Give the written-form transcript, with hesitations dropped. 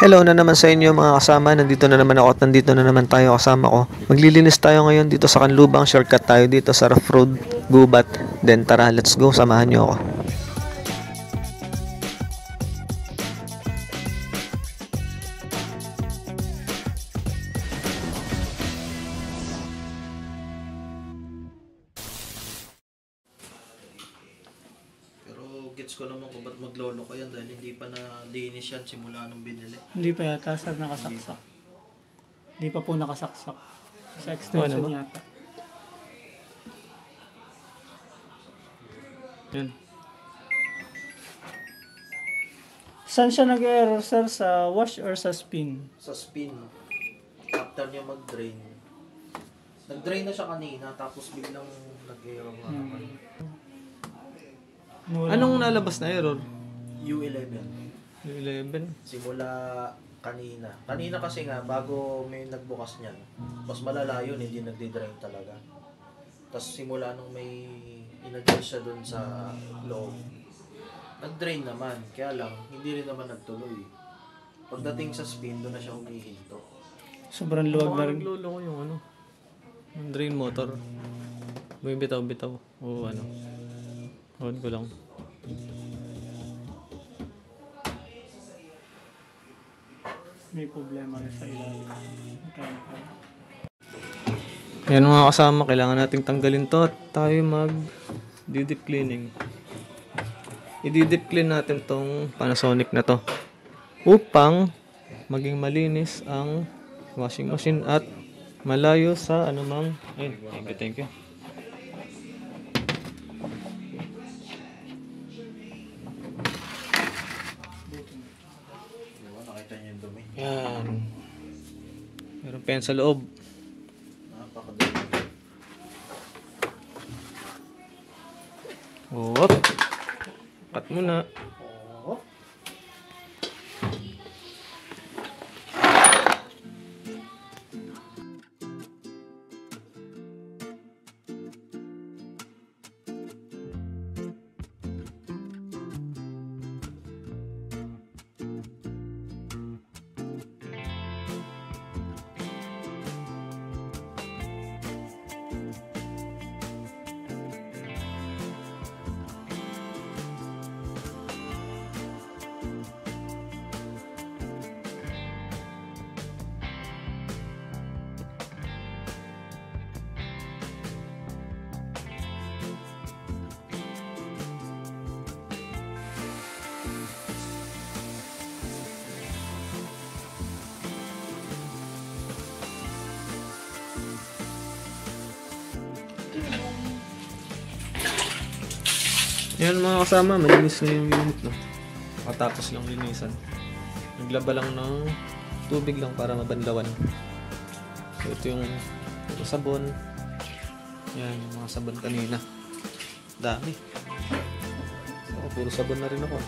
Hello na naman sa inyo mga kasama, nandito na naman ako at nandito na naman tayo kasama ko. Maglilinis tayo ngayon dito sa Kanlubang, shortcut tayo dito sa Rough Road, Gubat. Then tara, let's go, samahan nyo ako. Gets ko naman kung ba't maglolo ko yan dahil hindi pa na-linis yan simula nung binili. Hindi pa yata, sir, nakasaksak. Hindi pa po nakasaksak. Sa extension Ano ba? yata. Yan. Saan siya nag-error, sir? Sa wash or sa spin? Sa spin, after niya mag-drain. Nag-drain na siya kanina tapos biglang nag-error na naman. Anong nalabas na error? U11. U11? Simula kanina. Kanina kasi nga, bago may nagbukas niyan, mas malala yun, hindi nagdi-drain talaga. Tapos simula nung may in-adjust siya dun sa loob, nag-drain naman. Kaya lang, hindi rin naman nagtuloy. Pagdating sa spin, doon na siya humihinto. Sobrang luwag na rin. Naglolo ko yung yung drain motor. May bitaw-bitaw. O ano. On ko lang. May problema rin sa ilalim. Mechanical. Ayan mga kasama, kailangan nating tanggalin to at tayo mag-deep cleaning. I-deep clean natin tong Panasonic na to upang maging malinis ang washing machine at malayo sa anumang thank you. Nakita niyo yung dumi. Yan. Meron pen sa loob. Napakadumi. Whoop. Cut muna. Yan mga kasama, malinis na yung unit, no? Matapos lang linisan. Naglaba lang ng tubig lang para mabanlawan. So ito yung sabon. Yan, yung mga sabon kanina. Dami. So, puro sabon na rin ako.